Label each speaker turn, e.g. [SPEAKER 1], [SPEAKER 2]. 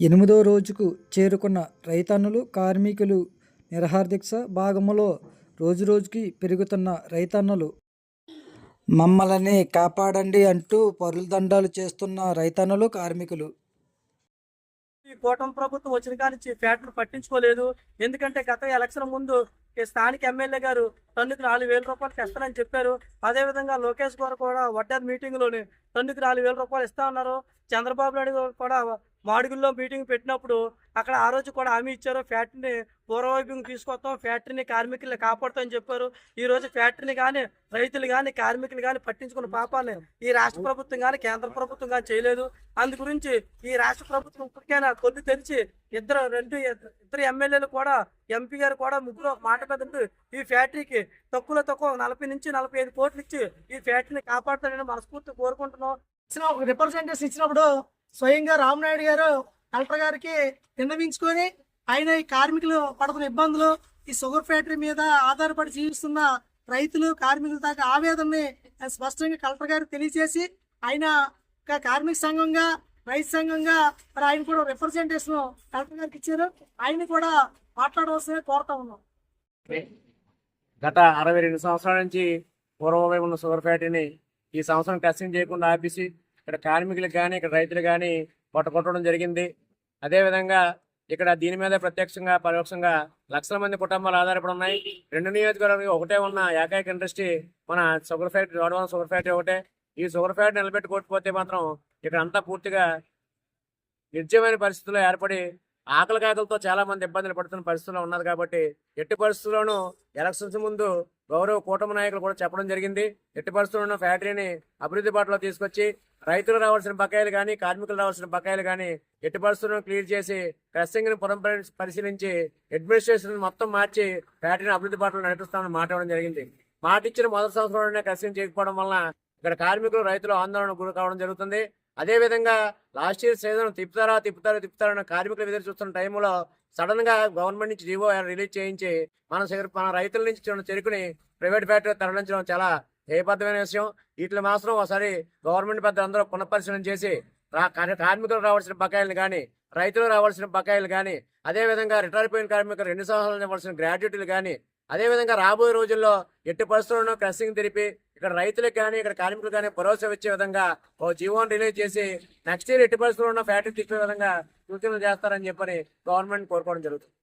[SPEAKER 1] 8వ రోజుకు చేరుకున్న రైతన్నులు, కార్మికులు నిరాహారదీక్ష భాగంలో రోజురోజుకి పెరుగుతున్న రైతన్నలు మమ్మల్ని కాపాడండి అంటూ పరుల చేస్తున్న రైతన్నలు, కార్మికులు.
[SPEAKER 2] ఈ కూటమి ప్రభుత్వం వచ్చిన కానించి ఫ్యాక్టరీ పట్టించుకోలేదు. ఎందుకంటే గత ఎలక్షన్ ముందు స్థానిక ఎమ్మెల్యే గారు టన్నుకు 4,000 రూపాయలు తెస్తానని చెప్పారు. అదేవిధంగా లోకేష్ గారు కూడా వడ్డాది మీటింగ్లోని టన్నుకు 4,000 రూపాయలు ఇస్తా ఉన్నారు. చంద్రబాబు నాయుడు గారు కూడా మాడుగుల్లో మీటింగ్ పెట్టినప్పుడు అక్కడ ఆ రోజు కూడా హామీ ఇచ్చారు, ఫ్యాక్టరీని పూర్వవైపుకి తీసుకొస్తాం, ఫ్యాక్టరీని కార్మికుల్ని కాపాడుతామని చెప్పారు. ఈ రోజు ఫ్యాక్టరీని కానీ రైతులు కానీ కార్మికులు కానీ పట్టించుకున్న పాపాన్ని ఈ రాష్ట్ర ప్రభుత్వం కానీ కేంద్ర ప్రభుత్వం కానీ చేయలేదు. అందు గురించి ఈ రాష్ట్ర ప్రభుత్వం ఇప్పటికైనా కొద్ది తెరిచి ఇద్దరు ఎమ్మెల్యేలు కూడా ఎంపీ గారు కూడా ముగ్గురు మాట పెద్దంటూ ఈ ఫ్యాక్టరీకి తక్కువ 40 నుంచి 45 కోట్లు ఇచ్చి ఈ ఫ్యాక్టరీని కాపాడుతారని మనస్ఫూర్తి కోరుకుంటున్నాం.
[SPEAKER 3] రిప్రజెంటేషన్ ఇచ్చినప్పుడు స్వయంగా రామనాయుడు గారు కలెక్టర్ గారికి విన్నవించుకొని ఆయన ఈ కార్మికులు పడుతున్న ఇబ్బందులు, ఈ షుగర్ ఫ్యాక్టరీ మీద ఆధారపడి జీవిస్తున్న రైతులు కార్మికుల దాకా ఆవేదనని స్పష్టంగా కలెక్టర్ గారికి తెలియజేసి ఆయన కార్మిక సంఘంగా రైతు సంఘంగా మరి ఆయన కూడా రిప్రజెంటేషన్ కలెక్టర్ గారికి ఇచ్చారు. ఆయన కూడా మాట్లాడవలసిన కోరుతా ఉన్నాం.
[SPEAKER 4] గత 62 సంవత్సరాల నుంచి పూర్వమై ఉన్న షుగర్ ఫ్యాక్టరీని ఈ సంవత్సరం టెస్టింగ్ చేయకుండా ఆపేసి ఇక్కడ కార్మికులకు కానీ ఇక్కడ రైతులు కానీ కొట్టడం జరిగింది. అదేవిధంగా ఇక్కడ దీని మీద ప్రత్యక్షంగా పరోక్షంగా లక్షల మంది కుటుంబాలు ఆధారపడి ఉన్నాయి. 2 నియోజకవర్గాలు ఒకటే ఉన్న ఏకైక ఇండస్ట్రీ మన షుగర్ ఫ్యాక్టరీ, రోడ్వన్ షుగర్ ఫ్యాక్టరీ ఒకటే. ఈ షుగర్ ఫ్యాక్టరీ నిలబెట్టుకోకపోతే మాత్రం ఇక్కడ అంతా పూర్తిగా నిర్జీవమైన పరిస్థితుల్లో ఏర్పడి ఆకలితో చాలా మంది ఇబ్బందులు పడుతున్న పరిస్థితుల్లో ఉన్నది. కాబట్టి ఎట్టి పరిస్థితుల్లోనూ ఎలక్షన్స్ ముందు గౌరవ కూటమి నాయకులు కూడా చెప్పడం జరిగింది, ఎట్టి పరిస్థితుల్లోనూ ఫ్యాక్టరీని అభివృద్ధి బాటలో తీసుకొచ్చి రైతులు రావాల్సిన బకాయిలు కానీ కార్మికులు రావాల్సిన బకాయిలు కానీ ఎట్టి పరిస్థితులను క్లియర్ చేసి టెస్టింగ్ని పరిశీలించి అడ్మినిస్ట్రేషన్ మొత్తం మార్చి ఫ్యాక్టరీని అభివృద్ధి బాటలో నడిపిస్తామని మాట్లాడడం జరిగింది. మాట ఇచ్చిన మొదటి సంవత్సరంలోనే టెస్టింగ్ చేయకపోవడం వలన ఇక్కడ కార్మికులు రైతులు ఆందోళనకు గురి కావడం జరుగుతుంది. అదేవిధంగా లాస్ట్ ఇయర్ సీజన్ తిప్పుతారన్న కార్మికులు ఎదురు చూస్తున్న టైంలో సడన్ గా గవర్నమెంట్ నుంచి జీవో రిలీజ్ చేయించి మన రైతుల నుంచి చెరుకుని ప్రైవేట్ ఫ్యాక్టరీ తరలించడం చాలా హేయబద్ధమైన విషయం. వీటిని మాత్రం ఒకసారి గవర్నమెంట్ పెద్దలందరూ పునఃపరిశీలన చేసి కార్మికులు రావాల్సిన బకాయిలు కానీ రైతులు రావాల్సిన బకాయిలు కానీ అదేవిధంగా రిటైర్ అయిపోయిన కార్మికులు 2 సంవత్సరాలు ఇవ్వాల్సిన గ్రాడ్యుటీలు కానీ అదేవిధంగా రాబోయే రోజుల్లో ఎట్టి పరిస్థితుల్లో క్రషింగ్ తెలిపి ఇక్కడ రైతులకు కానీ ఇక్కడ కార్మికులు కానీ భరోసా ఇచ్చే విధంగా ఓ జీవోని రిలీజ్ చేసి నెక్స్ట్ ఇయర్ ఎట్టి పరిస్థితుల్లో ఉన్న ఫ్యాక్టరీ తీసుకునే విధంగా సూచనలు చేస్తారని చెప్పని గవర్నమెంట్ కోరుకోవడం జరుగుతుంది.